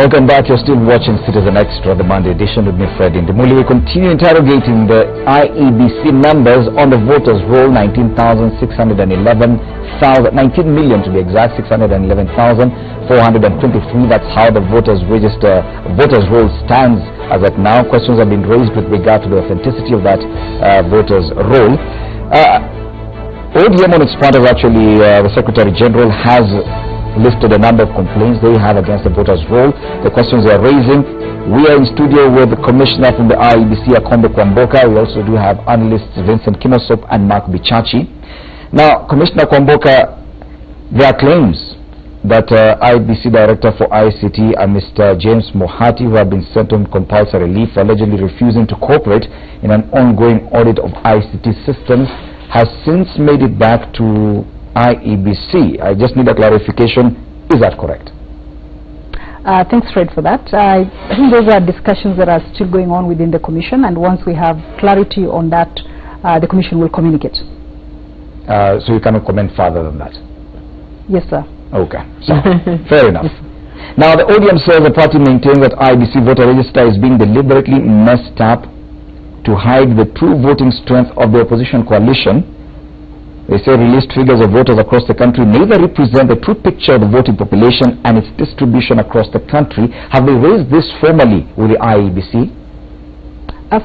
Welcome back. You're still watching Citizen Extra, the Monday edition with me, Fred Indimuli. We continue interrogating the IEBC numbers on the voters' roll. 19 million to be exact, 611,423. That's how the voters roll stands as at now. Questions have been raised with regard to the authenticity of that voters' roll. ODM on its part has actually, the Secretary General has listed a number of complaints they have against the voters' roll, the questions they are raising. We are in studio with the Commissioner from the IEBC, Akombe Kwamboka. We also do have analysts Vincent Kimosop and Mark Bichachi. Now, Commissioner Kwamboka, there are claims that IEBC Director for ICT and Mr. James Mohati, who have been sent on compulsory leave for allegedly refusing to cooperate in an ongoing audit of ICT systems, has since made it back to IEBC. I just need a clarification. Is that correct? Thanks, Fred, for that. I think those are discussions that are still going on within the Commission, and once we have clarity on that, the Commission will communicate. So you cannot comment further than that? Yes, sir. Okay. So, fair enough. Now, the ODM says the party maintains that IEBC voter register is being deliberately messed up to hide the true voting strength of the opposition coalition. They say released figures of voters across the country neither represent the true picture of the voting population and its distribution across the country. Have they raised this formally with the IEBC?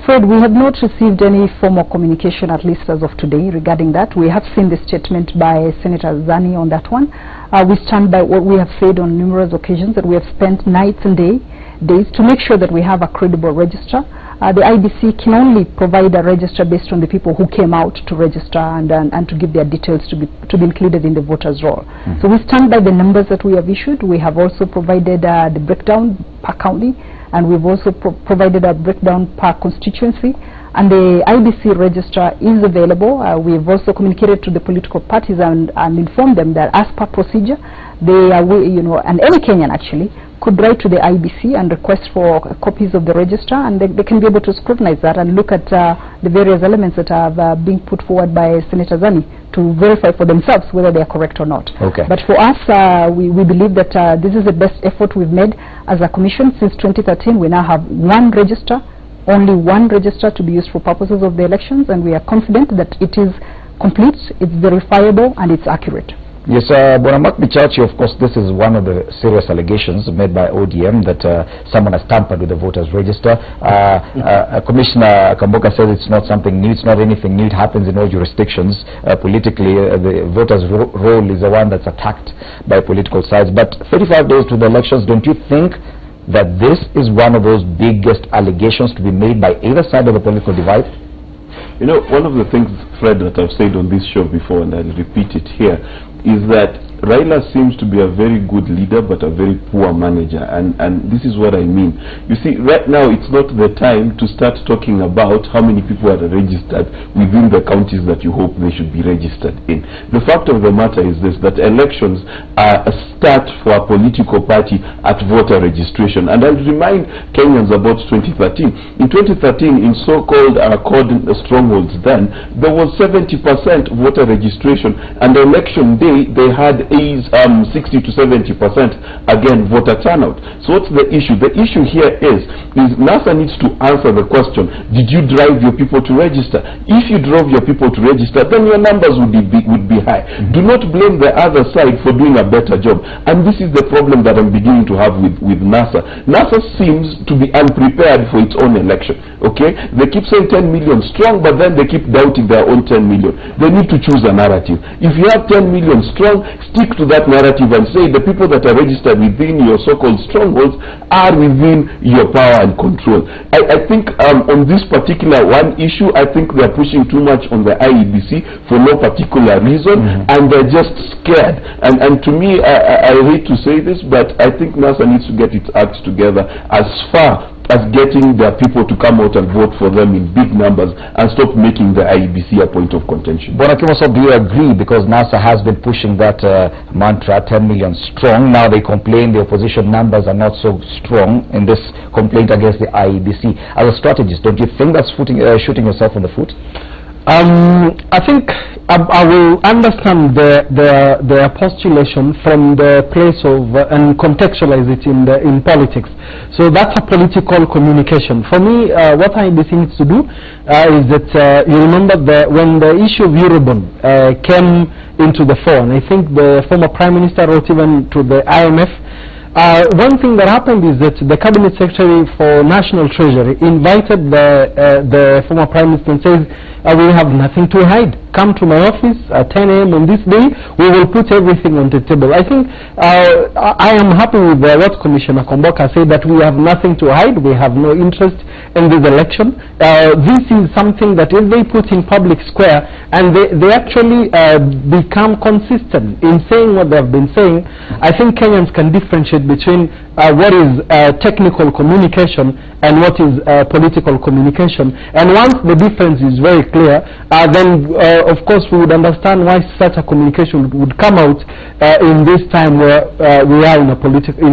Fred, we have not received any formal communication, at least as of today, regarding that. We have seen the statement by Senator Zani on that one. We stand by what we have said on numerous occasions, that we have spent nights and days to make sure that we have a credible register. The IEBC can only provide a register based on the people who came out to register and to give their details to be included in the voters' roll. So we stand by the numbers that we have issued. We have also provided the breakdown per county, and we've also provided a breakdown per constituency. And the IEBC register is available. We've also communicated to the political parties and informed them that as per procedure, they are, and any Kenyan actually could write to the IEBC and request for copies of the register, and they can be able to scrutinize that and look at the various elements that are being put forward by Senator Zani to verify for themselves whether they are correct or not. Okay. But for us, we believe that this is the best effort we've made as a commission since 2013. We now have one register, only one register to be used for purposes of the elections, and we are confident that it is complete, it's verifiable, and it's accurate. Yes, Mark Bichachi, of course, this is one of the serious allegations made by ODM that someone has tampered with the voters' register. Commissioner Kwamboka says it's not something new, it's not anything new, it happens in all jurisdictions. Politically, the voters' roll is the one that's attacked by political sides. But 35 days to the elections, don't you think that this is one of those biggest allegations to be made by either side of the political divide? You know, one of the things, Fred, that I've said on this show before, and I'll repeat it here, is that Raila seems to be a very good leader but a very poor manager, and this is what I mean. You see, right now it's not the time to start talking about how many people are registered within the counties that you hope they should be registered in. The fact of the matter is this, that elections are a start for a political party at voter registration. And I'll remind Kenyans about 2013. In 2013, in so-called strongholds then, there was 70% voter registration, and election day they had 60 to 70% again voter turnout. So what's the issue? The issue here is NASA needs to answer the question, did you drive your people to register? If you drove your people to register, then your numbers would be high. Do not blame the other side for doing a better job. And this is the problem that I'm beginning to have with NASA. NASA seems to be unprepared for its own election. Okay? They keep saying 10 million strong, but then they keep doubting their own 10 million. They need to choose a narrative. If you have 10 million strong, stick to that narrative and say the people that are registered within your so-called strongholds are within your power and control. I think on this particular one issue, I think they're pushing too much on the IEBC for no particular reason, and they're just scared. And to me, I hate to say this, but I think NASA needs to get its acts together as far as getting their people to come out and vote for them in big numbers and stop making the IEBC a point of contention. But do you agree, because NASA has been pushing that mantra, 10 million strong, now they complain the opposition numbers are not so strong in this complaint against the IEBC. As a strategist, don't you think that's shooting yourself in the foot? I think I will understand their postulation from the place of and contextualize it in politics. So that's a political communication. For me, what IBC needs to do is that you remember when the issue of Eurobond came into the fore, and I think the former Prime Minister wrote even to the IMF. One thing that happened is that the Cabinet Secretary for National Treasury invited the former Prime Minister and says, we have nothing to hide. Come to my office at 10 a.m. on this day. We will put everything on the table. I think I am happy with what Commissioner Kwamboka said, that we have nothing to hide. We have no interest in this election. This is something that if they put in public square and they actually become consistent in saying what they have been saying, I think Kenyans can differentiate between what is technical communication and what is political communication. And once the difference is very clear, then of course we would understand why such a communication would come out in this time where we are in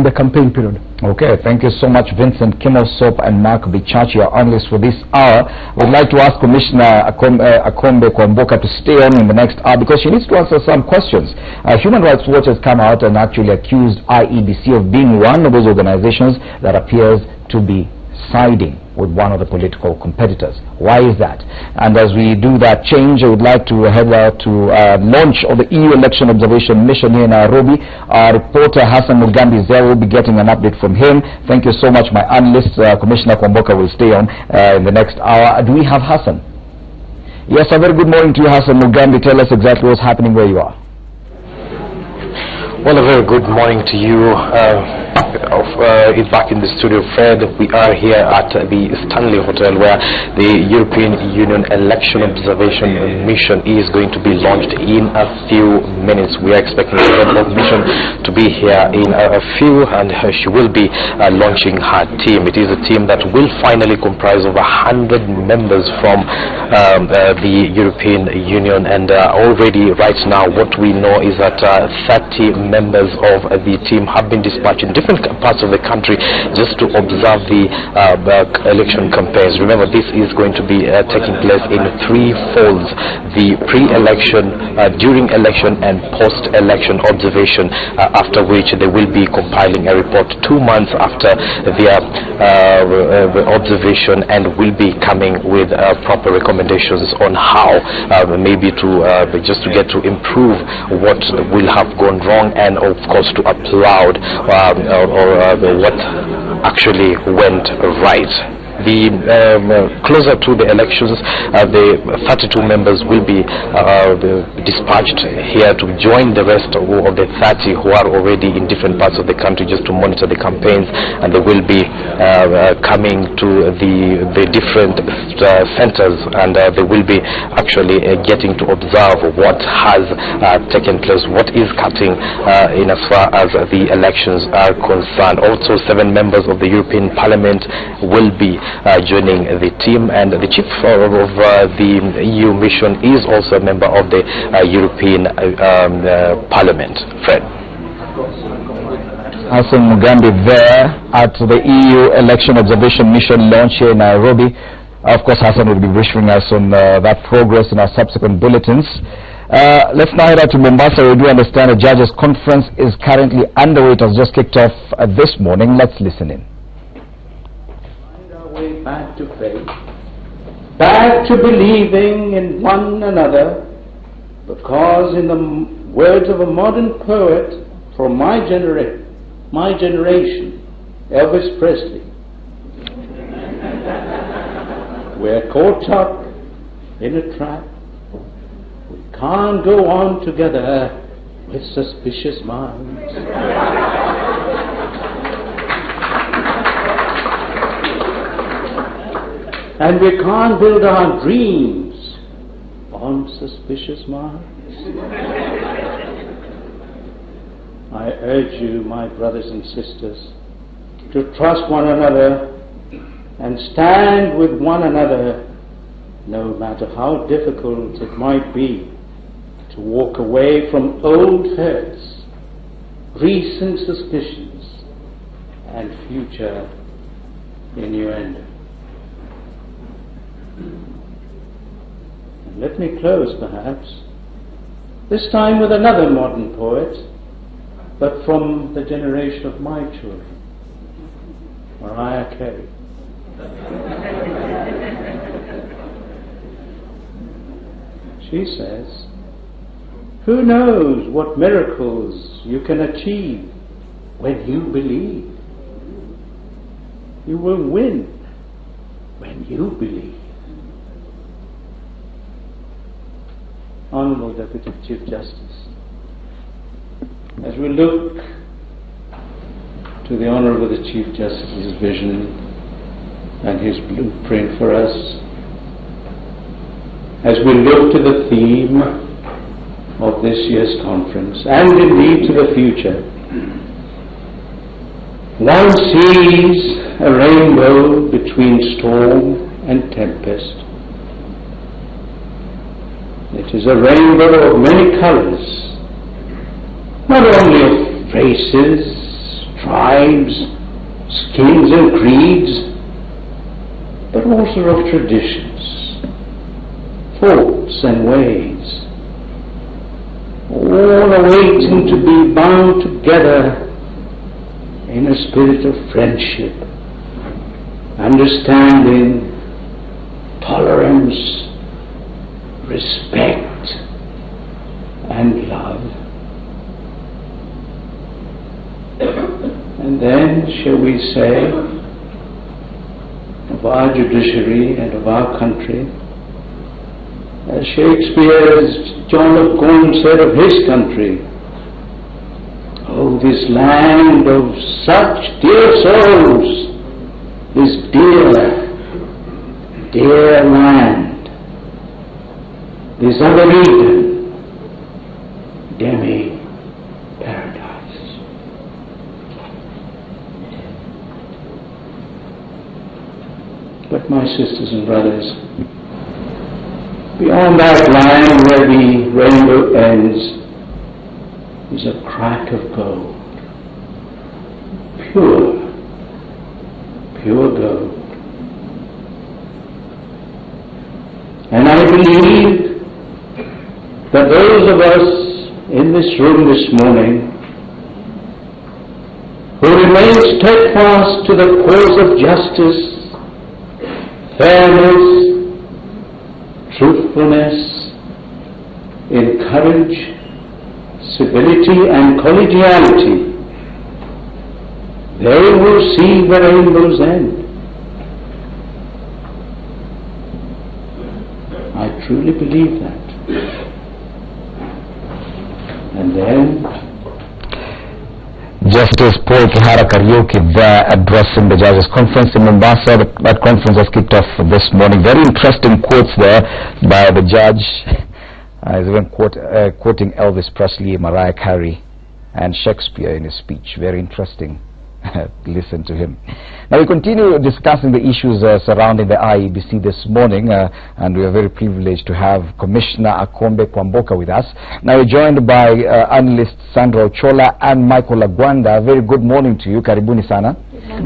the campaign period. Okay, thank you so much, Vincent Kimosop and Mark Bichachi, our analysts for this hour. We'd like to ask Commissioner Akombe Kwamboka to stay on in the next hour because she needs to answer some questions. Human Rights Watch has come out and actually accused IEBC of being one of those organizations that appears to be siding with one of the political competitors. Why is that? And as we do that change, I would like to head out to launch of the EU Election Observation Mission here in Nairobi. Our reporter Hassan Mugambi there will be getting an update from him. Thank you so much, my analyst. Commissioner Kwamboka will stay on in the next hour. Do we have Hassan? Yes, a very good morning to you, Hassan Mugambi. Tell us exactly what's happening where you are. Well, a very good morning to you. It's back in the studio, Fred. We are here at the Stanley Hotel where the European Union Election Observation Mission is going to be launched in a few minutes. We are expecting the head of mission to be here in a few, and she will be launching her team. It is a team that will finally comprise of 100 members from the European Union, and already right now what we know is that 30 members of the team have been dispatched in different parts of the country just to observe the election campaigns. Remember, this is going to be taking place in 3 folds: the pre-election, during election, and post-election observation, after which they will be compiling a report 2 months after their observation, and will be coming with proper recommendations on how maybe to just to get to improve what will have gone wrong, and of course to applaud what actually went right. Closer to the elections, the 32 members will be dispatched here to join the rest of the 30 who are already in different parts of the country just to monitor the campaigns, and they will be coming to the different centers, and they will be actually getting to observe what has taken place, what is cutting in as far as the elections are concerned. Also, 7 members of the European Parliament will be joining the team, and the chief of the EU mission is also a member of the European Parliament. Fred. Hassan Mugambi there at the EU Election Observation Mission launch here in Nairobi. Of course, Hassan will be briefing us on that progress in our subsequent bulletins. Let's now head out to Mombasa. We do understand a judges' conference is currently underway. It has just kicked off this morning. Let's listen in. Way back to faith, back to believing in one another, because in the words of a modern poet from my generation, Elvis Presley, we're caught up in a trap. We can't go on together with suspicious minds. And we can't build our dreams on suspicious minds. I urge you, my brothers and sisters, to trust one another and stand with one another, no matter how difficult it might be to walk away from old hurts, recent suspicions, and future innuendo. And let me close, perhaps, this time with another modern poet, but from the generation of my children, Mariah Carey. She says, "Who knows what miracles you can achieve when you believe? You will win when you believe." Honourable Deputy Chief Justice, as we look to the Honourable the Chief Justice's vision and his blueprint for us, as we look to the theme of this year's conference, and indeed to the future, one sees a rainbow between storm and tempest. It is a rainbow of many colours, not only of races, tribes, skins and creeds, but also of traditions, thoughts and ways, all awaiting to be bound together in a spirit of friendship, understanding, tolerance, respect, and love. And then, shall we say, of our judiciary and of our country, as Shakespeare's John of Gaunt said of his country, "Oh, this land of such dear souls, this dear, dear land, this other Eden, demi-paradise." But my sisters and brothers, beyond that line where the rainbow ends is a crack of gold, pure, pure gold. And I believe that those of us in this room this morning who remain steadfast to the cause of justice, fairness, truthfulness, in courage, civility and collegiality, they will see the rainbow's end. I truly believe that. And then Justice Paul Kihara Kariuki there addressing the judges' conference in Mombasa. That conference has kicked off this morning. Very interesting quotes there by the judge. He's even quoting Elvis Presley, Mariah Carey, and Shakespeare in his speech. Very interesting. Listen to him. Now we continue discussing the issues surrounding the IEBC this morning, and we are very privileged to have Commissioner Akombe Kwamboka with us. Now we're joined by analysts Sandra Ochola and Michael Lagwanda. Very good morning to you. Karibuni sana.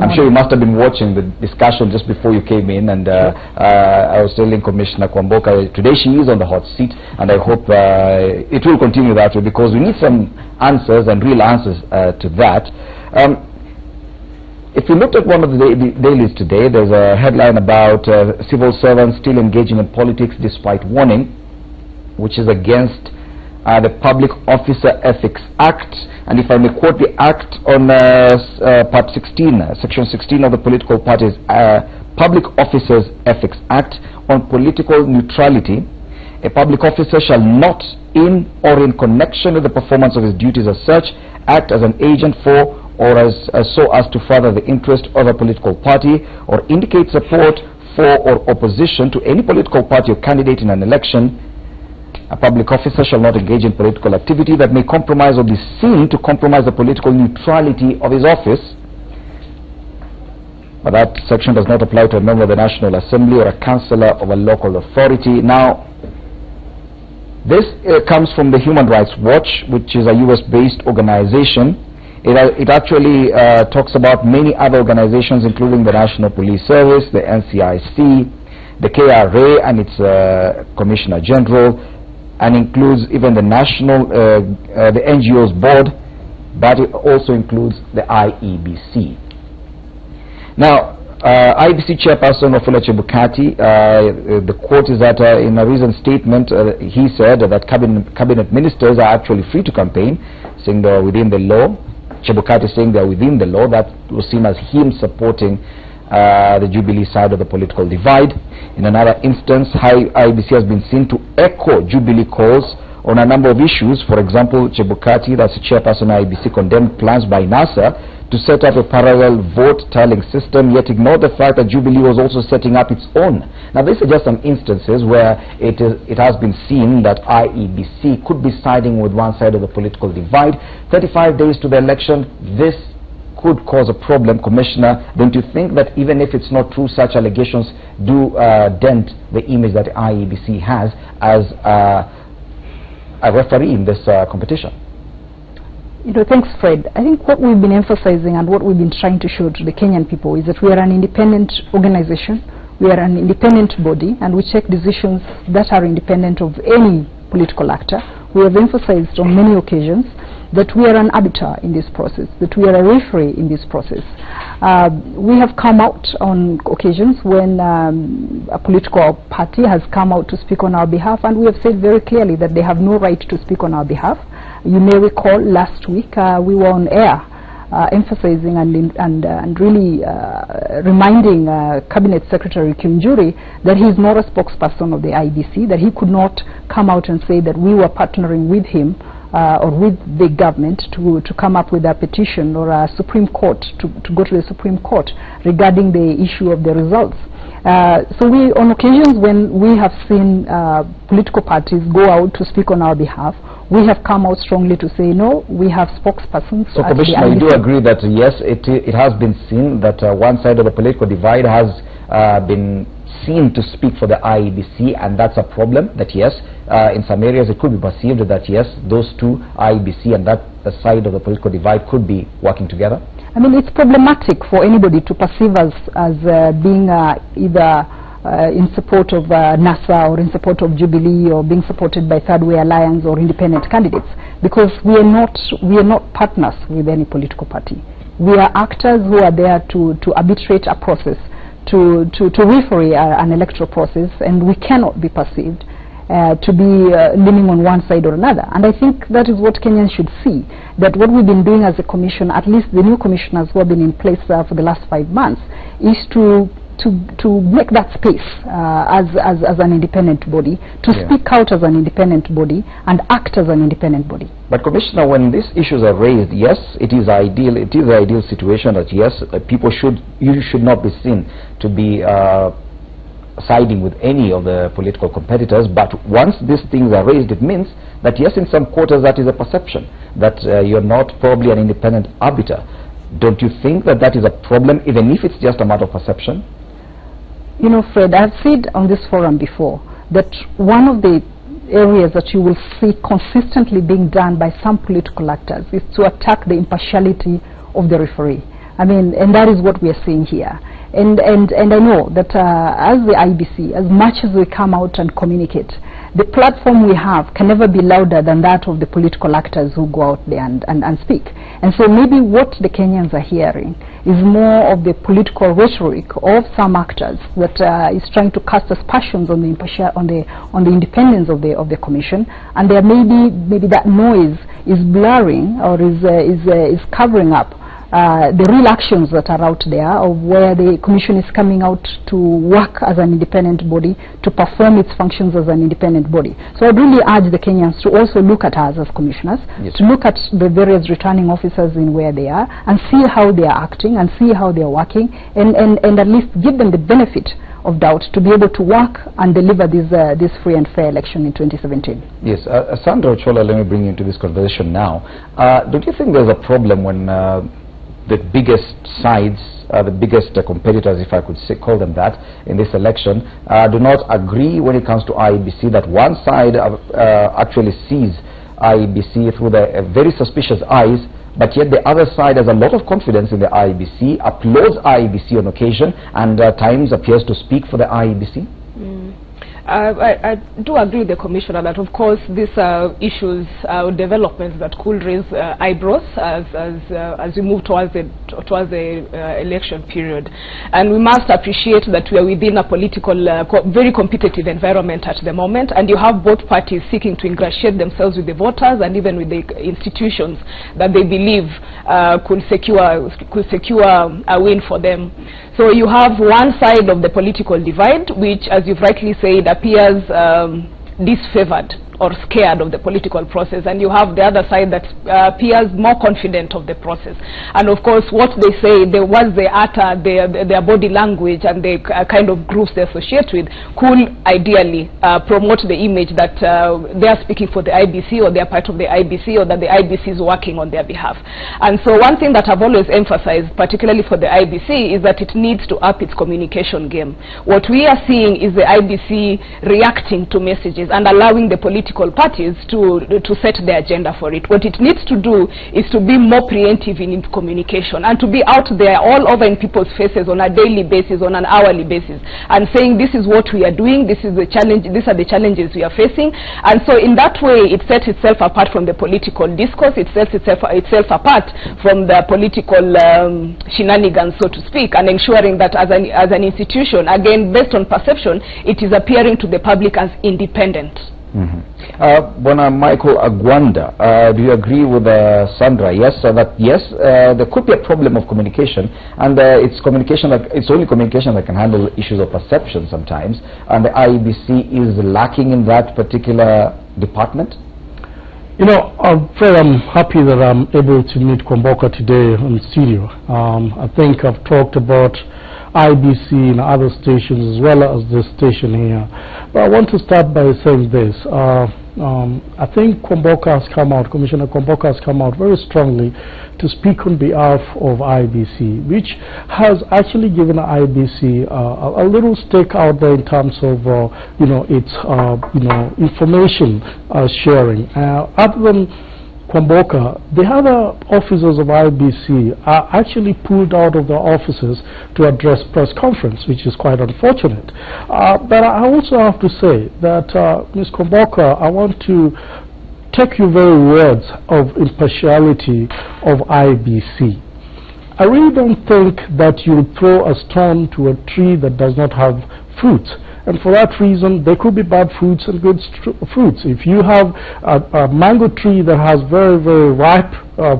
I'm sure you must have been watching the discussion just before you came in, and I was telling Commissioner Kwamboka today she is on the hot seat, and I hope it will continue that way, because we need some answers and real answers to that. If you looked at one of the dailies today, there's a headline about civil servants still engaging in politics despite warning, which is against the Public Officer Ethics Act. And if I may quote the Act on Part 16, Section 16 of the Political Parties Public Officers Ethics Act on political neutrality, a public officer shall not, in or in connection with the performance of his duties as such, act as an agent for or so as to further the interest of a political party, or indicate support for or opposition to any political party or candidate in an election. A public officer shall not engage in political activity that may compromise or be seen to compromise the political neutrality of his office. But that section does not apply to a member of the National Assembly or a councillor of a local authority. Now, this comes from the Human Rights Watch, which is a US-based organization. It actually talks about many other organizations, including the National Police Service, the NCIC, the KRA and its Commissioner General, and includes even the national, the NGOs board, but it also includes the IEBC. Now, IEBC chairperson Wafula Chebukati, the quote is that in a recent statement, he said that cabinet ministers are actually free to campaign, saying they are within the law. Chebukati saying they are within the law. That was seen as him supporting the Jubilee side of the political divide. In another instance, IEBC has been seen to echo Jubilee calls on a number of issues. For example, Chebukati, that's the chairperson of IEBC, condemned plans by NASA to set up a parallel vote tallying system, yet ignored the fact that Jubilee was also setting up its own. Now, these are just some instances where it has been seen that IEBC could be siding with one side of the political divide. 35 days to the election, this could cause a problem. Commissioner, don't you think that even if it's not true, such allegations do dent the image that IEBC has as a referee in this competition? You know, thanks, Fred. I think what we've been emphasizing and what we've been trying to show to the Kenyan people is that we are an independent organization, we are an independent body, and we take decisions that are independent of any political actor. We have emphasized on many occasions that we are an arbiter in this process, that we are a referee in this process. We have come out on occasions when a political party has come out to speak on our behalf, and we have said very clearly that they have no right to speak on our behalf. You may recall last week we were on air emphasizing and really reminding Cabinet Secretary Kimjuri that he is not a spokesperson of the IEBC, that he could not come out and say that we were partnering with him or with the government to come up with a petition or a Supreme Court, to go to the Supreme Court regarding the issue of the results. So we, on occasions when we have seen political parties go out to speak on our behalf, we have come out strongly to say, no, we have spokespersons. So, Commissioner, you do agree that, yes, it has been seen that one side of the political divide has been seen to speak for the IEBC, and that's a problem, that, yes, in some areas it could be perceived that, yes, those two, IEBC and that side of the political divide, could be working together? I mean, it's problematic for anybody to perceive us as being either in support of NASA or in support of Jubilee or being supported by Third Way Alliance or independent candidates, because we are not partners with any political party. We are actors who are there to arbitrate a process, to referee an electoral process, and we cannot be perceived to be leaning on one side or another. And I think that is what Kenyans should see, that what we've been doing as a commission, at least the new commissioners who have been in place for the last 5 months, is to make that space as an independent body, to speak out as an independent body and act as an independent body. But, Commissioner, when these issues are raised, yes, it is ideal. It is an ideal situation that, yes, you should not be seen to be siding with any of the political competitors. But once these things are raised, it means that, yes, in some quarters that is a perception that you're not probably an independent arbiter. Don't you think that that is a problem, even if it's just a matter of perception? You know, Fred, I've said on this forum before that one of the areas that you will see consistently being done by some political actors is to attack the impartiality of the referee. I mean, and that is what we are seeing here. And I know that as the IEBC, as much as we come out and communicate, the platform we have can never be louder than that of the political actors who go out there and speak. And so maybe what the Kenyans are hearing is more of the political rhetoric of some actors that is trying to cast aspersions on the independence of the commission, and there maybe that noise is blurring or is covering up the real actions that are out there of where the commission is coming out to work as an independent body, to perform its functions as an independent body. So I'd really urge the Kenyans to also look at us as commissioners, to look at the various returning officers in where they are and see how they are acting and see how they are working, and at least give them the benefit of doubt to be able to work and deliver this free and fair election in 2017. Yes, Sandra Ochola, let me bring you into this conversation now. Don't you think there's a problem when the biggest sides, the biggest competitors, if I could call them that, in this election, do not agree when it comes to IEBC, that one side actually sees IEBC through the very suspicious eyes, but yet the other side has a lot of confidence in the IEBC, applauds IEBC on occasion, and at times appears to speak for the IEBC? I do agree with the Commissioner that, of course, these issues, developments that could raise eyebrows as we move towards the election period. And we must appreciate that we are within a political, very competitive environment at the moment, and you have both parties seeking to ingratiate themselves with the voters and even with the institutions that they believe could secure a win for them. So you have one side of the political divide, which, as you've rightly said, appears disfavored or scared of the political process, and you have the other side that appears more confident of the process. And of course, what they say, the words they utter, their body language and the kind of groups they associate with could ideally promote the image that they are speaking for the IBC, or they are part of the IBC, or that the IBC is working on their behalf. And so one thing that I've always emphasized, particularly for the IBC, is that it needs to up its communication game. What we are seeing is the IBC reacting to messages and allowing the political parties to set the agenda for it. What it needs to do is to be more preemptive in its communication and to be out there all over in people's faces on a daily basis, on an hourly basis, and saying this is what we are doing, this is the challenge, these are the challenges we are facing. And so in that way it sets itself apart from the political discourse, it sets itself apart from the political shenanigans, so to speak, and ensuring that as an institution, again based on perception, it is appearing to the public as independent. Bwana Michael Agwanda, do you agree with Sandra? Yes, there could be a problem of communication, and it's only communication that can handle issues of perception sometimes, and the IEBC is lacking in that particular department. You know, Fred, I'm happy that I'm able to meet Kwamboka today on studio. I think I've talked about IBC and other stations as well as this station here. But I want to start by saying this. I think Kwamboka has come out, Commissioner Kwamboka has come out very strongly to speak on behalf of IBC, which has actually given IBC a little stake out there in terms of its information sharing. Other than Kwamboka, the other officers of IBC are actually pulled out of their offices to address press conference, which is quite unfortunate. But I also have to say that, Ms. Kwamboka, I want to take your very words of impartiality of IBC. I really don't think that you throw a stone to a tree that does not have fruits. And for that reason, there could be bad fruits and good fruits. If you have a mango tree that has very, very ripe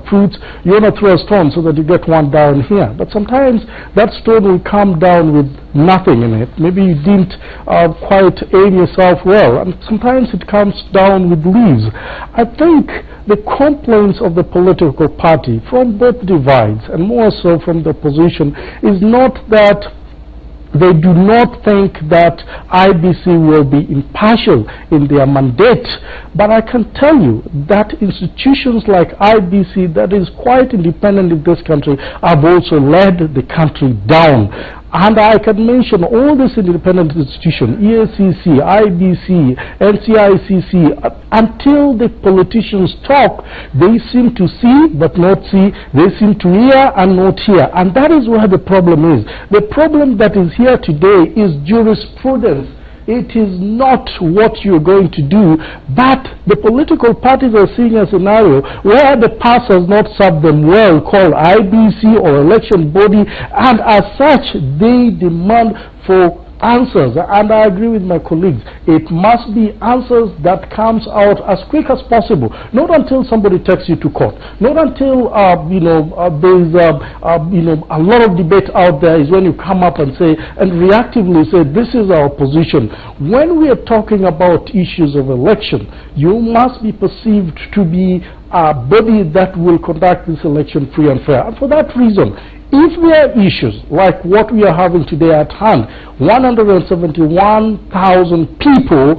fruits, you want to throw a stone so that you get one down here. But sometimes that stone will come down with nothing in it. Maybe you didn't quite aim yourself well. And sometimes it comes down with leaves. I think the complaints of the political party from both divides, and more so from the opposition, is not that they do not think that IBC will be impartial in their mandate, but I can tell you that institutions like IBC that is quite independent in this country have also led the country down. And I can mention all these independent institutions, EACC, IBC, NCICC, until the politicians talk, they seem to see but not see, they seem to hear and not hear. And that is where the problem is. The problem that is here today is jurisprudence. It is not what you're going to do, but the political parties are seeing a scenario where the past has not served them well, called IBC or election body, and as such they demand for answers. And I agree with my colleagues, it must be answers that comes out as quick as possible, not until somebody takes you to court, not until there's a lot of debate out there is when you come up and say, and reactively say, this is our position. When we are talking about issues of election, you must be perceived to be a body that will conduct this election free and fair. And for that reason, if there are issues like what we are having today at hand, 171,000 people,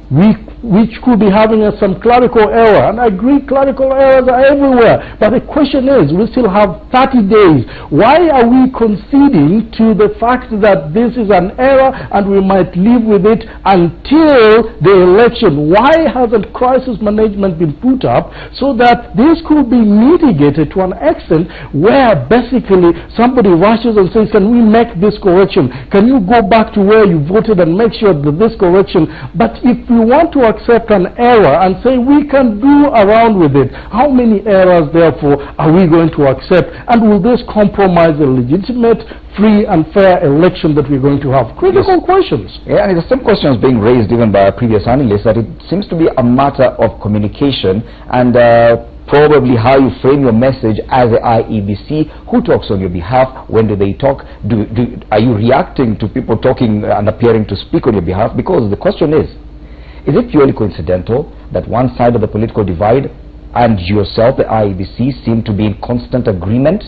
we which could be having some clerical error. And I agree clerical errors are everywhere. But the question is, we still have 30 days. Why are we conceding to the fact that this is an error and we might live with it until the election? Why hasn't crisis management been put up so that this could be mitigated to an extent where basically somebody rushes and says, can we make this correction? Can you go back to where you voted and make sure that this correction? But if we want to accept an error and say we can do around with it, how many errors therefore are we going to accept? And will this compromise the legitimate, free and fair election that we're going to have? Critical questions. Yeah, and the same question is being raised even by our previous analyst, that it seems to be a matter of communication and probably how you frame your message as the IEBC. Who talks on your behalf? When do they talk? Are you reacting to people talking and appearing to speak on your behalf? Because the question is it purely coincidental that one side of the political divide and yourself, the IEBC, seem to be in constant agreement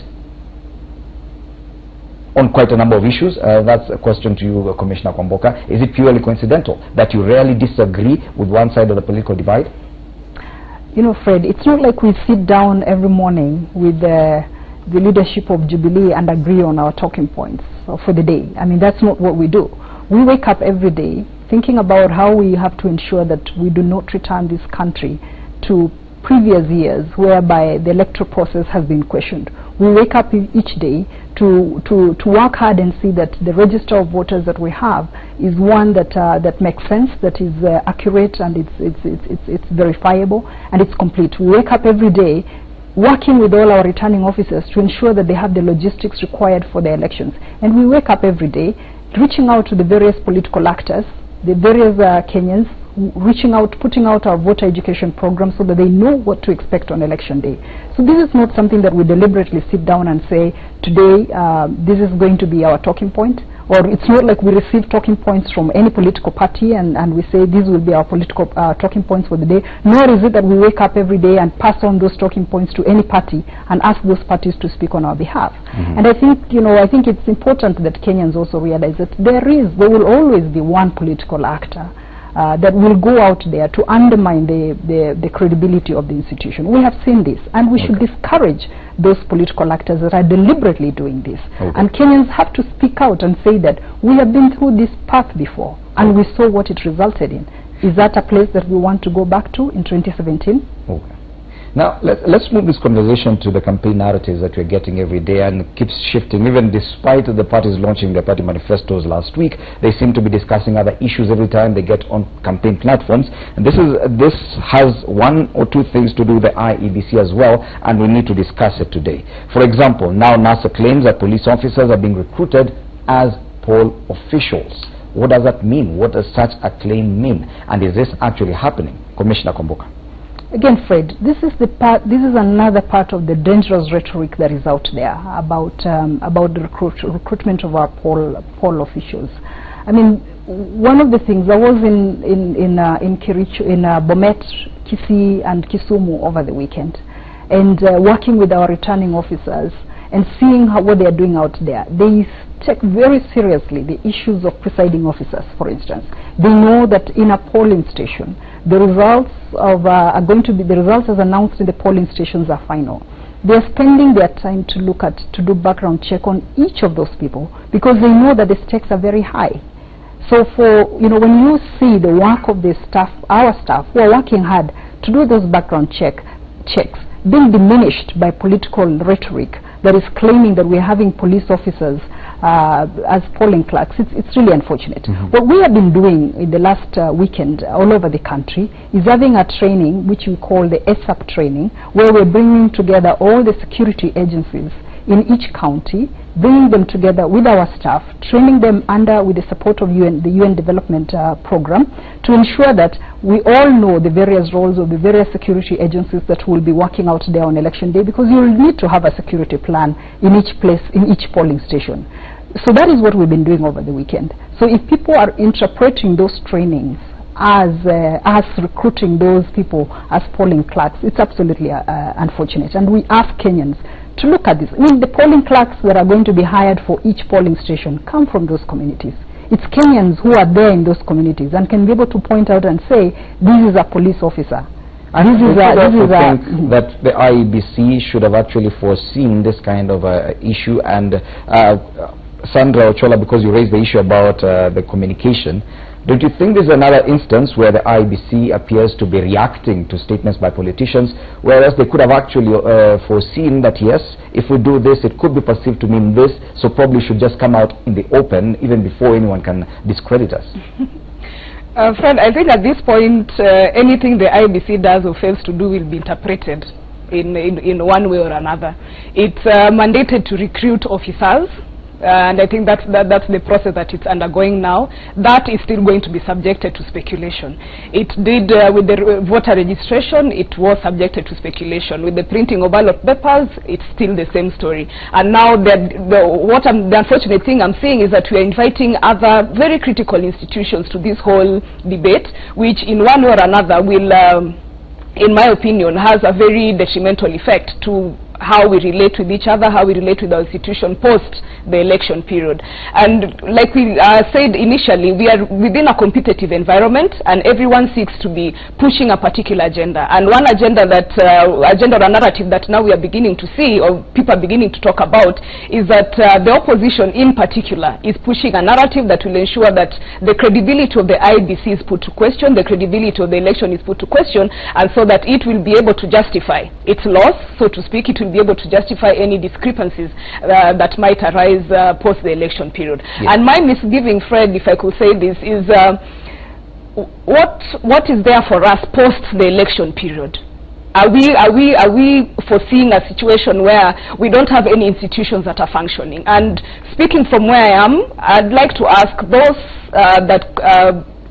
on quite a number of issues? That's a question to you, Commissioner Kwamboka. Is it purely coincidental that you rarely disagree with one side of the political divide? You know, Fred, it's not like we sit down every morning with the leadership of Jubilee and agree on our talking points for the day. I mean, that's not what we do. We wake up every day thinking about how we have to ensure that we do not return this country to previous years whereby the electoral process has been questioned. We wake up each day to work hard and see that the register of voters that we have is one that makes sense, that is accurate, and it's verifiable and it's complete. We wake up every day working with all our returning officers to ensure that they have the logistics required for the elections. And we wake up every day reaching out to the various political actors, the various Kenyans, reaching out, putting out our voter education program so that they know what to expect on election day. So this is not something that we deliberately sit down and say, today this is going to be our talking point. Or it's not like we receive talking points from any political party and we say these will be our political talking points for the day. Nor is it that we wake up every day and pass on those talking points to any party and ask those parties to speak on our behalf. And I think, you know, I think it's important that Kenyans also realize that there will always be one political actor that will go out there to undermine the credibility of the institution. We have seen this, and we should discourage those political actors that are deliberately doing this. And Kenyans have to speak out and say that we have been through this path before, and we saw what it resulted in. Is that a place that we want to go back to in 2017? Now, let's move this conversation to the campaign narratives that we're getting every day, and it keeps shifting. Even despite the parties launching their party manifestos last week, they seem to be discussing other issues every time they get on campaign platforms. And this has one or two things to do with the IEBC as well, and we need to discuss it today. For example, now NASA claims that police officers are being recruited as poll officials. What does that mean? What does such a claim mean? And is this actually happening? Commissioner Kwamboka. Again, Fred, this is another part of the dangerous rhetoric that is out there about the recruitment of our poll officials. I mean, one of the things I was in Kericho, in Bomet, Kisii, and Kisumu over the weekend, and working with our returning officers and seeing what they are doing out there. They take very seriously the issues of presiding officers, for instance. They know that in a polling station, the results as announced in the polling stations are final. They are spending their time to do background check on each of those people because they know that the stakes are very high. So when you see the work of the staff, our staff who are working hard to do those background checks being diminished by political rhetoric that is claiming that we're having police officers as polling clerks, it's really unfortunate. What we have been doing in the last weekend all over the country is having a training which we call the ESAP training, where we're bringing together all the security agencies in each county, bringing them together with our staff, training them with the support of the UN Development Program, to ensure that we all know the various roles of the various security agencies that will be working out there on election day, because you will need to have a security plan in each place, in each polling station. So that is what we've been doing over the weekend. So if people are interpreting those trainings as recruiting those people as polling clerks, it's absolutely unfortunate. And we ask Kenyans to look at this. I mean, the polling clerks that are going to be hired for each polling station come from those communities. it's Kenyans who are there in those communities and can be able to point out and say, this is a police officer. I think that the IEBC should have actually foreseen this kind of issue. And Sandra Ochola, because you raised the issue about the communication, don't you think there's another instance where the IEBC appears to be reacting to statements by politicians, whereas they could have actually foreseen that, yes, if we do this, it could be perceived to mean this, so probably should just come out in the open even before anyone can discredit us? Fred, I think at this point, anything the IEBC does or fails to do will be interpreted in one way or another. It's mandated to recruit officers. And I think that's the process that it's undergoing now. That is still going to be subjected to speculation. It did with the voter registration, it was subjected to speculation. With the printing of ballot papers, it's still the same story. And now the unfortunate thing I'm seeing is that we are inviting other very critical institutions to this whole debate, which in one way or another will, in my opinion, has a very detrimental effect to how we relate with each other, how we relate with our institution post the election period. And like we said initially, we are within a competitive environment and everyone seeks to be pushing a particular agenda. And one agenda that, agenda or narrative that now we are beginning to see, or people are beginning to talk about, is that the opposition in particular is pushing a narrative that will ensure that the credibility of the IEBC is put to question, the credibility of the election is put to question, and so that it will be able to justify its loss, so to speak. It will be able to justify any discrepancies that might arise post the election period. Yes. And my misgiving, Fred, if I could say this, is what is there for us post the election period? Are we foreseeing a situation where we don't have any institutions that are functioning? And speaking from where I am, I'd like to ask those that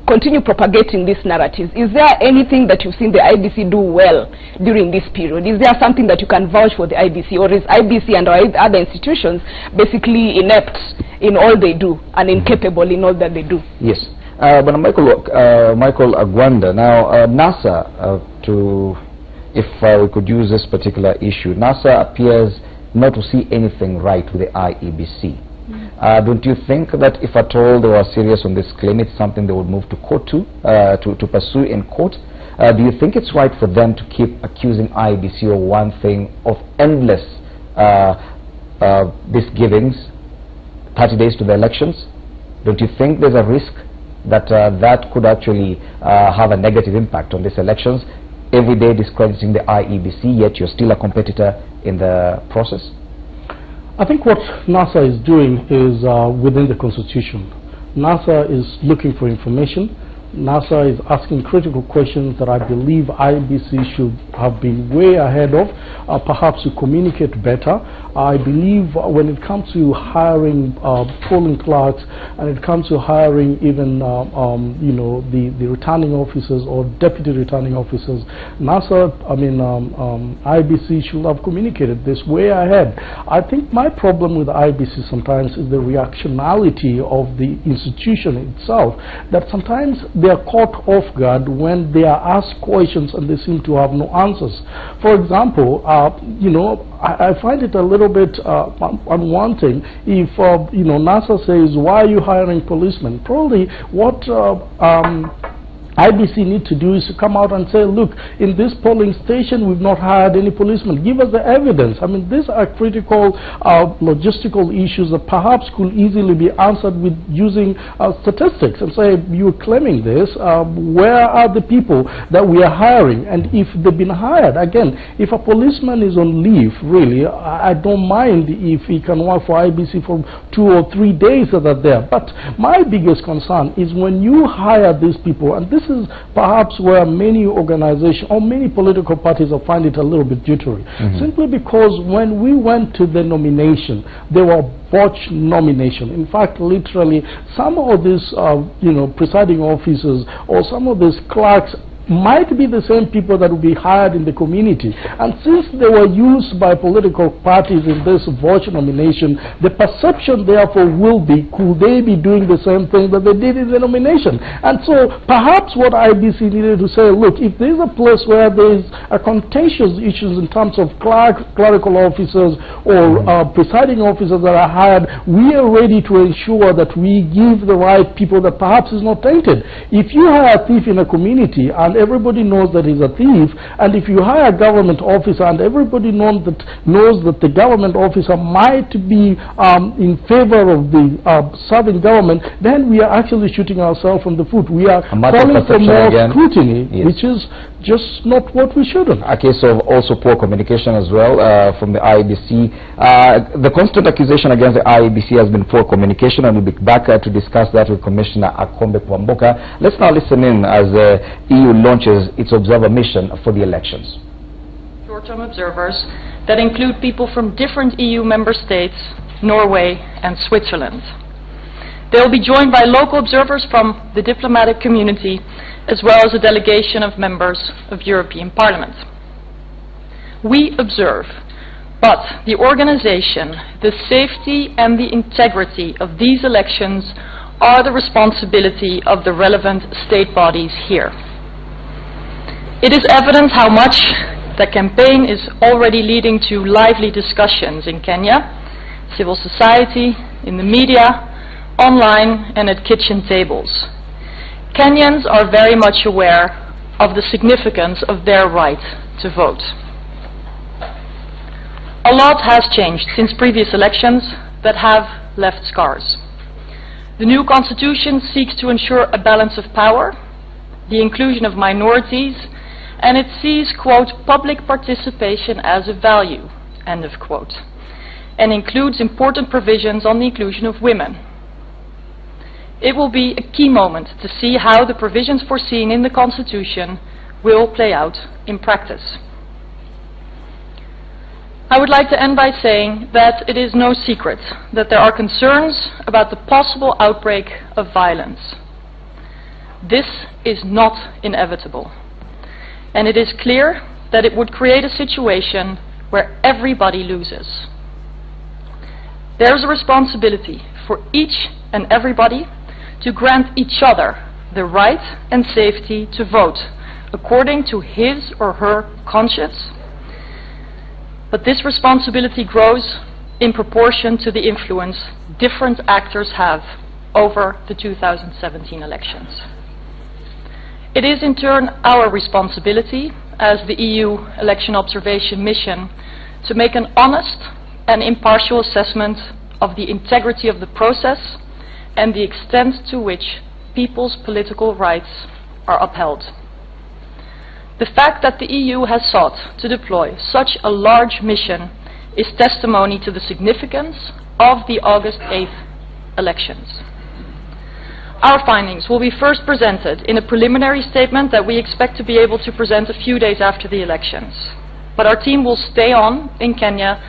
continue propagating these narratives. Is there anything that you've seen the IEBC do well during this period? Is there something that you can vouch for the IEBC, or is IEBC and our other institutions basically inept in all they do and incapable in all that they do? Yes. But Michael Agwanda, now NASA, if we could use this particular issue, NASA appears not to see anything right with the IEBC. Don't you think that if at all they were serious on this claim, it's something they would move to court to pursue in court? Do you think it's right for them to keep accusing IEBC of one thing, of endless misgivings, 30 days to the elections? Don't you think there's a risk that that could actually have a negative impact on these elections? Every day discrediting the IEBC, yet you're still a competitor in the process? I think what NASA is doing is within the Constitution. NASA is looking for information. NASA is asking critical questions that I believe IEBC should have been way ahead of, perhaps to communicate better. I believe when it comes to hiring polling clerks, and it comes to hiring even you know, the returning officers or deputy returning officers, NASA, IEBC should have communicated this way ahead. I think my problem with IEBC sometimes is the reactionality of the institution itself, that sometimes they are caught off guard when they are asked questions and they seem to have no answers. For example, you know, I find it a little bit unwanting if you know, NASA says, why are you hiring policemen? Probably what IEBC need to do is to come out and say, look, in this polling station we've not hired any policemen. Give us the evidence. I mean, these are critical logistical issues that perhaps could easily be answered with using statistics, and say, you're claiming this, where are the people that we are hiring? And if they've been hired, again, if a policeman is on leave, really, I don't mind if he can work for IEBC for 2 or 3 days that are there. But my biggest concern is when you hire these people, and this is perhaps where many organizations or many political parties will find it a little bit jittery. Simply because when we went to the nomination, they were botched nomination. In fact, literally, some of these you know, presiding officers or some of these clerks might be the same people that will be hired in the community. And since they were used by political parties in this virtual nomination, the perception therefore will be, could they be doing the same thing that they did in the nomination? And so perhaps what IBC needed to say, look, if there's a place where there's a contentious issues in terms of clerical officers or presiding officers that are hired, we are ready to ensure that we give the right people that perhaps is not tainted. If you hire a thief in a community and everybody knows that he's a thief, and if you hire a government officer and everybody knows that the government officer might be in favor of the serving government, then we are actually shooting ourselves in the foot. We are calling for more scrutiny, which is just not what we should have. A case of also poor communication as well from the IEBC. The constant accusation against the IEBC has been poor communication, and we'll be back to discuss that with Commissioner Akombe Kwamboka. Let's now listen in as the EU launches its observer mission for the elections. Short-term observers that include people from different EU member states, Norway and Switzerland. They will be joined by local observers from the diplomatic community, as well as a delegation of members of European Parliament. We observe, but the organization, the safety and the integrity of these elections are the responsibility of the relevant state bodies here. It is evident how much the campaign is already leading to lively discussions in Kenya, civil society, in the media, online and at kitchen tables. Kenyans are very much aware of the significance of their right to vote. A lot has changed since previous elections that have left scars. The new constitution seeks to ensure a balance of power, the inclusion of minorities, and it sees, quote, public participation as a value, end of quote, and includes important provisions on the inclusion of women. It will be a key moment to see how the provisions foreseen in the Constitution will play out in practice. I would like to end by saying that it is no secret that there are concerns about the possible outbreak of violence. This is not inevitable, and it is clear that it would create a situation where everybody loses. There is a responsibility for each and everybody to grant each other the right and safety to vote according to his or her conscience. But this responsibility grows in proportion to the influence different actors have over the 2017 elections. It is in turn our responsibility as the EU Election Observation Mission to make an honest and impartial assessment of the integrity of the process and the extent to which people's political rights are upheld. The fact that the EU has sought to deploy such a large mission is testimony to the significance of the August 8th elections. Our findings will be first presented in a preliminary statement that we expect to be able to present a few days after the elections. But our team will stay on in Kenya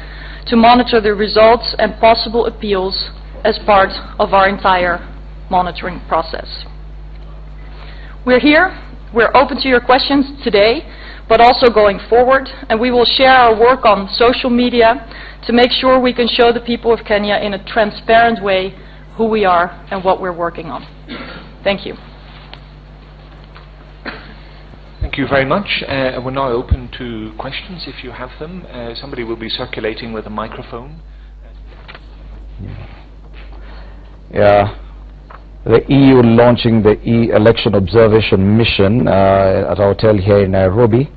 to monitor the results and possible appeals as part of our entire monitoring process. We're here. We're open to your questions today, but also going forward, and we will share our work on social media to make sure we can show the people of Kenya in a transparent way who we are and what we're working on. Thank you. Thank you very much. We're now open to questions if you have them. Somebody will be circulating with a microphone. Yeah. The EU launching the election observation mission at our hotel here in Nairobi.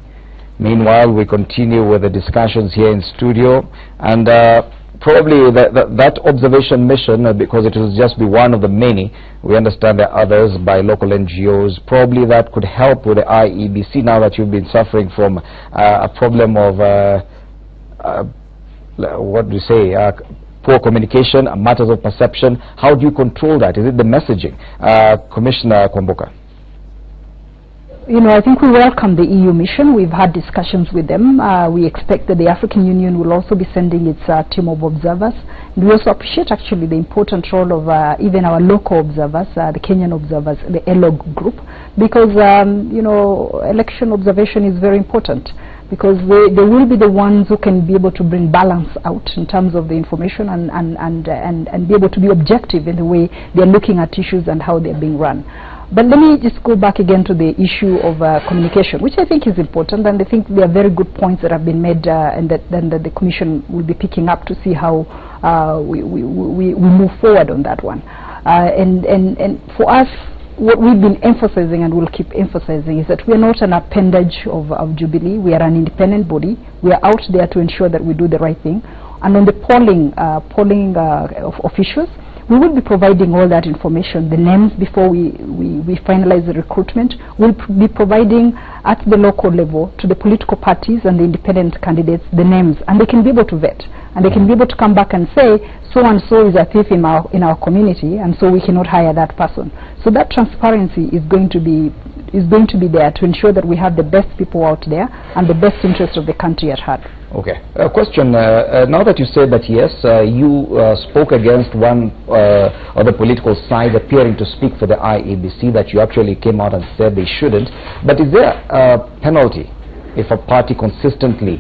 Meanwhile, we continue with the discussions here in studio, and probably that observation mission, because it will just be one of the many, we understand there are others by local NGOs, probably that could help with the IEBC now that you've been suffering from a problem of, what do you say, poor communication, matters of perception. How do you control that? Is it the messaging? Commissioner Kwamboka. You know, I think we welcome the EU mission. We've had discussions with them. We expect that the African Union will also be sending its team of observers. And we also appreciate actually the important role of even our local observers, the Kenyan observers, the ELOG group, because you know, election observation is very important, because they will be the ones who can be able to bring balance out in terms of the information and be able to be objective in the way they're looking at issues and how they're being run. But let me just go back again to the issue of communication, which I think is important, and I think there are very good points that have been made and that the Commission will be picking up to see how we move forward on that one. And for us, what we've been emphasizing and will keep emphasizing is that we are not an appendage of Jubilee. We are an independent body. We are out there to ensure that we do the right thing. And on the polling of issues, we will be providing all that information, the names before we finalize the recruitment. We'll be providing at the local level to the political parties and the independent candidates the names, and they can be able to vet, and they can be able to come back and say, so and so is a thief in our community, and so we cannot hire that person. So that transparency is going to be there to ensure that we have the best people out there and the best interest of the country at heart. Okay. A question, now that you said that yes, you spoke against one of the political side appearing to speak for the IEBC, that you actually came out and said they shouldn't, but is there a penalty if a party consistently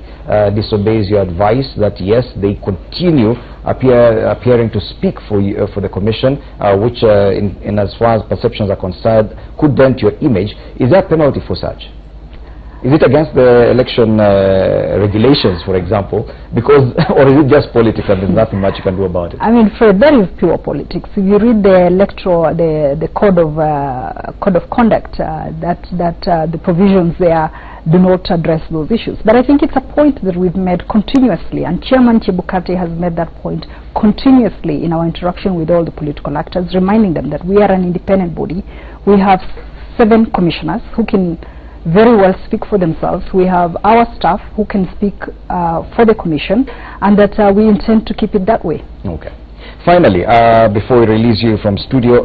disobeys your advice, that yes, they continue appearing to speak for you, for the Commission, which in as far as perceptions are concerned could dent your image? Is there a penalty for such? Is it against the election regulations, for example, because, or is it just politics and there's nothing much you can do about it? I mean, Fred, that is pure politics. If you read the the code of conduct, the provisions there do not address those issues. But I think it's a point that we've made continuously, and Chairman Chebukati has made that point continuously in our interaction with all the political actors, reminding them that we are an independent body. We have 7 commissioners who can very well speak for themselves. We have our staff who can speak for the Commission, and that we intend to keep it that way. Okay. Finally, before we release you from studio,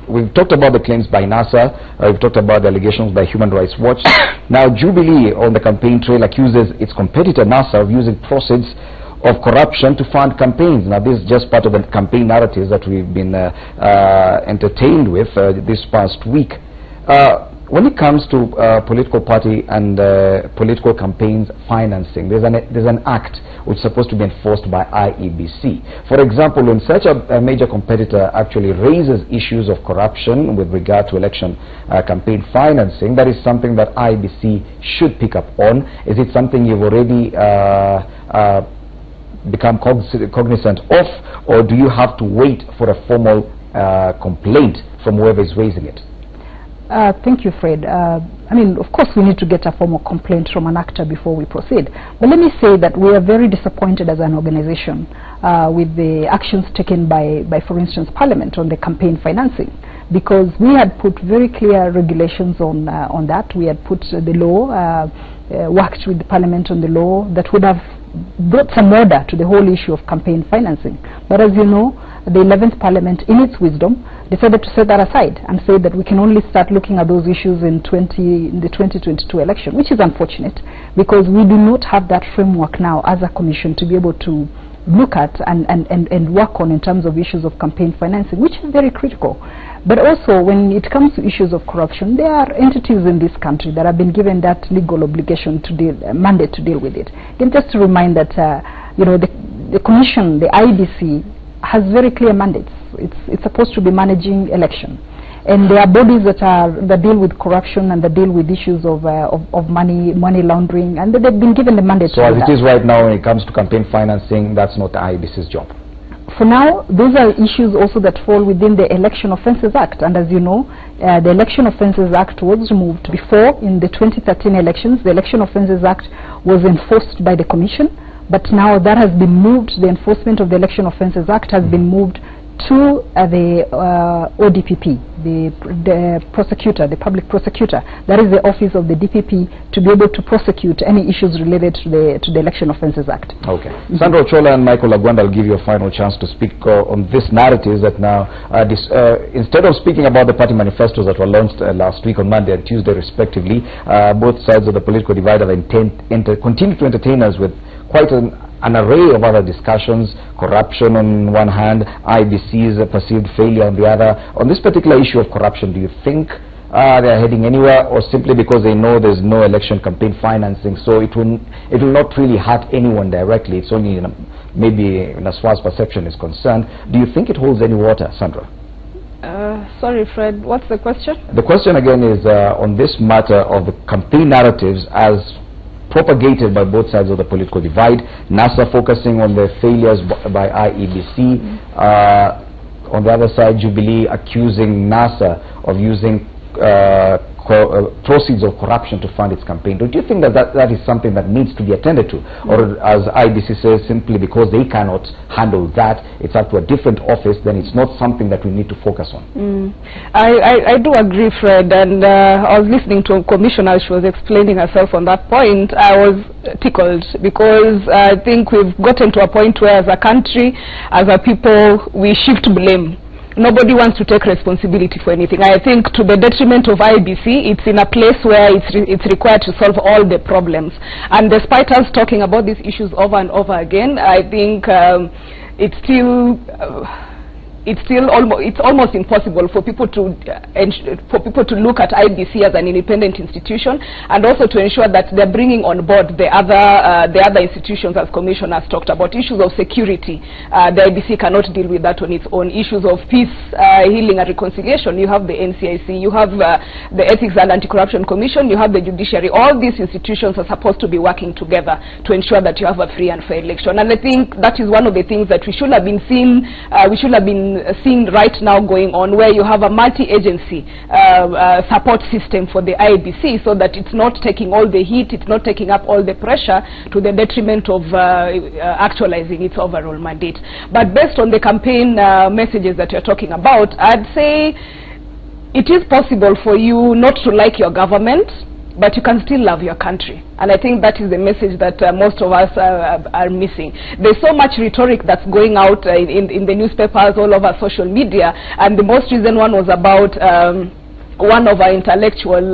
we've talked about the claims by NASA, we've talked about the allegations by Human Rights Watch. Now, Jubilee on the campaign trail accuses its competitor NASA of using proceeds of corruption to fund campaigns. Now, this is just part of the campaign narratives that we've been entertained with this past week. When it comes to political party and political campaigns financing, there's an act which is supposed to be enforced by IEBC. For example, when such a major competitor actually raises issues of corruption with regard to election campaign financing, that is something that IEBC should pick up on. Is it something you've already become cognizant of, or do you have to wait for a formal complaint from whoever is raising it? Thank you, Fred. I mean, of course, we need to get a formal complaint from an actor before we proceed. But let me say that we are very disappointed as an organization with the actions taken by, for instance, Parliament on the campaign financing, because we had put very clear regulations on that. We had put the law, worked with the Parliament on the law that would have brought some order to the whole issue of campaign financing. But as you know, the 11th Parliament, in its wisdom, decided to set that aside and say that we can only start looking at those issues in the 2022 election, which is unfortunate, because we do not have that framework now as a Commission to be able to look at and work on in terms of issues of campaign financing, which is very critical. But also, when it comes to issues of corruption, there are entities in this country that have been given that legal obligation to mandate to deal with it. And just to remind that, you know, the Commission, the IEBC, has very clear mandates. It's supposed to be managing election, and there are bodies that deal with corruption and that deal with issues of money laundering, and they've been given the mandate. So as it is right now, when it comes to campaign financing, that's not the IEBC's job. For now, those are issues also that fall within the Election Offences Act, and as you know, the Election Offences Act was removed before. In the 2013 elections, the Election Offences Act was enforced by the Commission, but now that has been moved. The enforcement of the Election Offences Act has been moved to the ODPP, the prosecutor, the public prosecutor, that is the office of the DPP, to be able to prosecute any issues related to the Election Offences Act. Okay. Sandra Ochola and Michael Lagwanda, I'll give you a final chance to speak on this narrative that now, instead of speaking about the party manifestos that were launched last week on Monday and Tuesday respectively, both sides of the political divide have continued to entertain us with quite an array of other discussions, corruption on one hand, IBC's perceived failure on the other. On this particular issue of corruption, do you think they're heading anywhere, or simply because they know there's no election campaign financing, so it will not really hurt anyone directly, it's only maybe as far as perception is concerned? Do you think it holds any water, Sandra? Sorry, Fred, what's the question? The question again is on this matter of the campaign narratives as propagated by both sides of the political divide. NASA focusing on the failures by IEBC. On the other side, Jubilee accusing NASA of using proceeds of corruption to fund its campaign. Don't you think that is something that needs to be attended to? Or as IBC says, simply because they cannot handle that, it's up to a different office, then it's not something that we need to focus on? I do agree, Fred, and I was listening to a commissioner. She was explaining herself on that point. I was tickled because I think we've gotten to a point where as a country, as a people, we shift blame. Nobody wants to take responsibility for anything. I think to the detriment of IBC, it's in a place where it's required to solve all the problems. And despite us talking about these issues over and over again, I think it's almost impossible for people to look at IBC as an independent institution, and also to ensure that they're bringing on board the other institutions, as Commissioner has talked about. Issues of security, the IBC cannot deal with that on its own. Issues of peace, healing and reconciliation, you have the NCIC, you have the Ethics and Anti-Corruption Commission, you have the judiciary. All these institutions are supposed to be working together to ensure that you have a free and fair election. And I think that is one of the things that we should have been seeing right now going on, where you have a multi-agency support system for the IEBC, so that it's not taking all the heat, it's not taking up all the pressure to the detriment of actualizing its overall mandate. But based on the campaign messages that you're talking about, I'd say it is possible for you not to like your government, but you can still love your country. And I think that is the message that most of us are missing. There's so much rhetoric that's going out in the newspapers, all over social media, and the most recent one was about one of our intellectual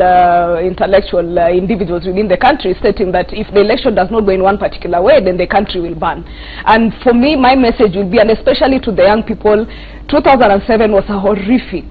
individuals within the country stating that if the election does not go in one particular way, then the country will burn. And for me, my message will be, and especially to the young people, 2007 was a horrific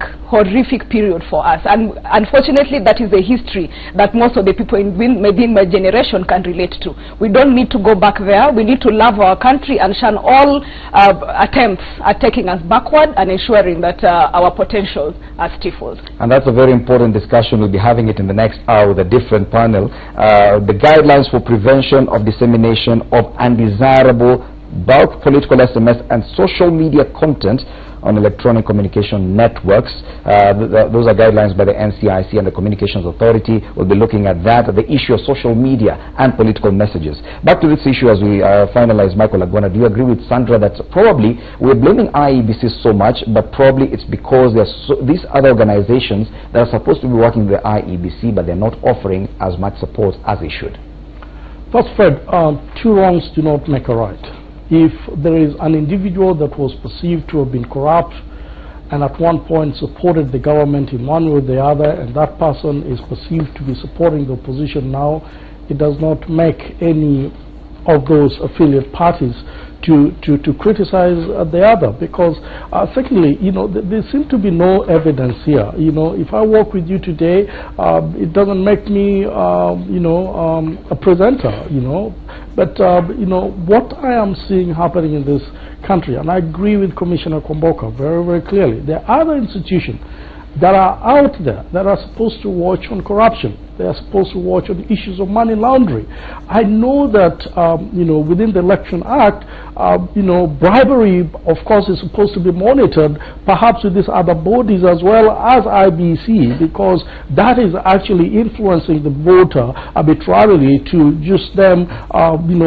period for us, and unfortunately that is a history that most of the people within my generation can relate to. We don't need to go back there. We need to love our country and shun all attempts at taking us backward and ensuring that our potentials are stifled. And that's a very important discussion. We'll be having it in the next hour with a different panel. The guidelines for prevention of dissemination of undesirable bulk political SMS and social media content on electronic communication networks. Those are guidelines by the NCIC and the Communications Authority. We'll be looking at that, the issue of social media and political messages. Back to this issue as we finalize, Michael Lagwanda, do you agree with Sandra that probably we're blaming IEBC so much, but probably it's because there's these other organizations that are supposed to be working with the IEBC, but they're not offering as much support as they should? First, Fred, two wrongs do not make a right. If there is an individual that was perceived to have been corrupt and at one point supported the government in one way or the other, and that person is perceived to be supporting the opposition now, it does not make any of those affiliate parties to criticize the other, because secondly, there seems to be no evidence here. If I work with you today, it doesn't make me a presenter, but what I am seeing happening in this country, and I agree with Commissioner Kwamboka very, very clearly, there are other institutions that are out there that are supposed to watch on corruption. They are supposed to watch on the issues of money laundering. I know that, within the Election Act, bribery, of course, is supposed to be monitored, perhaps with these other bodies as well as IBC, because that is actually influencing the voter arbitrarily to just them,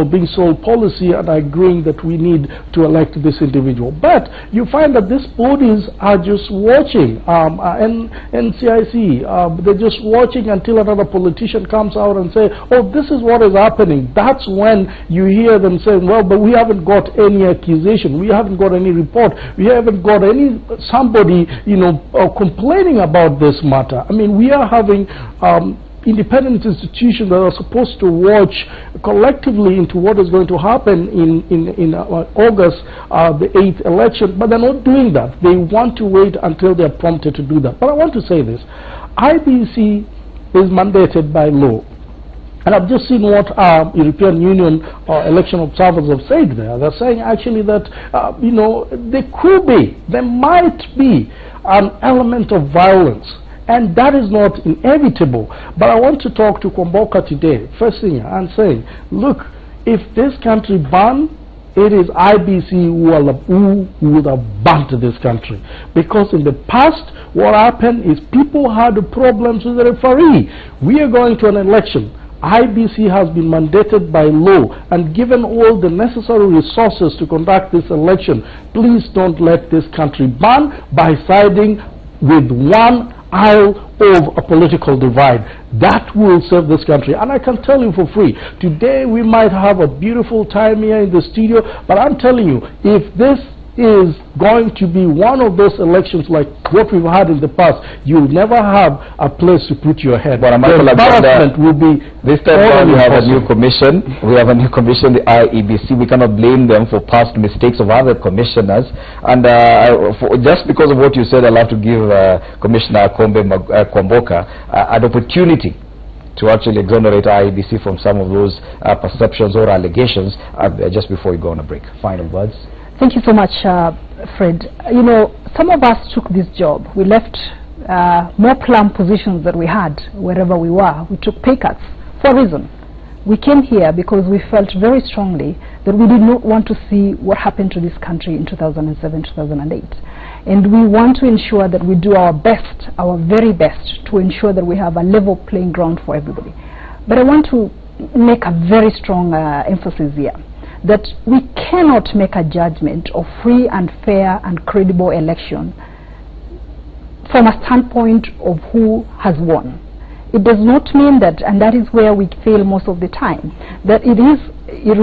being sold policy and agreeing that we need to elect this individual. But you find that these bodies are just watching, and NCIC, they're just watching until another politician comes out and say, oh, this is what is happening. That's when you hear them saying, well, but we haven't got any accusation, we haven't got any report, we haven't got somebody complaining about this matter. I mean, we are having independent institutions that are supposed to watch collectively into what is going to happen in August, the 8th election, but they're not doing that. They want to wait until they're prompted to do that. But I want to say this. IBC is mandated by law. And I've just seen what European Union election observers have said there. They're saying actually that, there might be an element of violence. And that is not inevitable. But I want to talk to Kwamboka today, first thing, and say, look, if this country banned, it is IBC who would have banned this country. Because in the past, what happened is people had problems with the referee. We are going to an election. IBC has been mandated by law and given all the necessary resources to conduct this election. Please don't let this country burn by siding with one aisle of a political divide. That will serve this country. And I can tell you for free, today we might have a beautiful time here in the studio, but I'm telling you, if this is going to be one of those elections like what we've had in the past, you'll never have a place to put your head. But the embarrassment will be this time around. We have a new commission. We have a new commission, the IEBC. We cannot blame them for past mistakes of other commissioners. And just because of what you said, I'll have to give Commissioner Kwamboka an opportunity to actually exonerate IEBC from some of those perceptions or allegations just before we go on a break. Final words. Thank you so much, Fred. Some of us took this job. We left more plum positions that we had wherever we were. We took pay cuts for a reason. We came here because we felt very strongly that we did not want to see what happened to this country in 2007, 2008. And we want to ensure that we do our best, our very best, to ensure that we have a level playing ground for everybody. But I want to make a very strong emphasis here, that we cannot make a judgment of free and fair and credible election from a standpoint of who has won. It does not mean that, and that is where we fail most of the time, that it is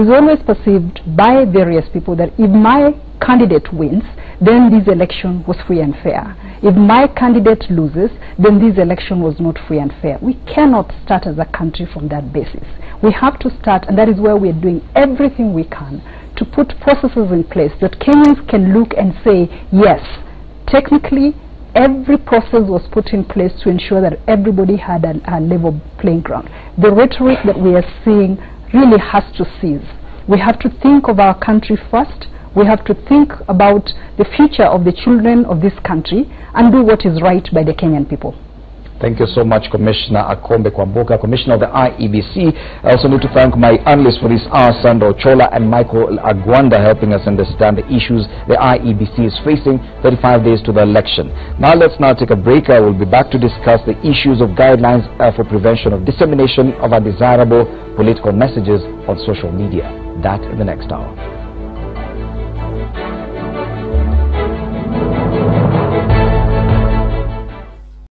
always perceived by various people that if my candidate wins, then this election was free and fair. If my candidate loses, then this election was not free and fair. We cannot start as a country from that basis. We have to start, and that is where we are doing everything we can to put processes in place that Kenyans can look and say, yes, technically every process was put in place to ensure that everybody had a level playing ground. The rhetoric that we are seeing really has to cease. We have to think of our country first. We have to think about the future of the children of this country and do what is right by the Kenyan people. Thank you so much, Commissioner Akombe Kwamboka, Commissioner of the IEBC. I also need to thank my analysts for this hour, Sandra Ochola and Michael Agwanda, helping us understand the issues the IEBC is facing 35 days to the election. Now let's take a break. I will be back to discuss the issues of guidelines for prevention of dissemination of undesirable political messages on social media. That in the next hour.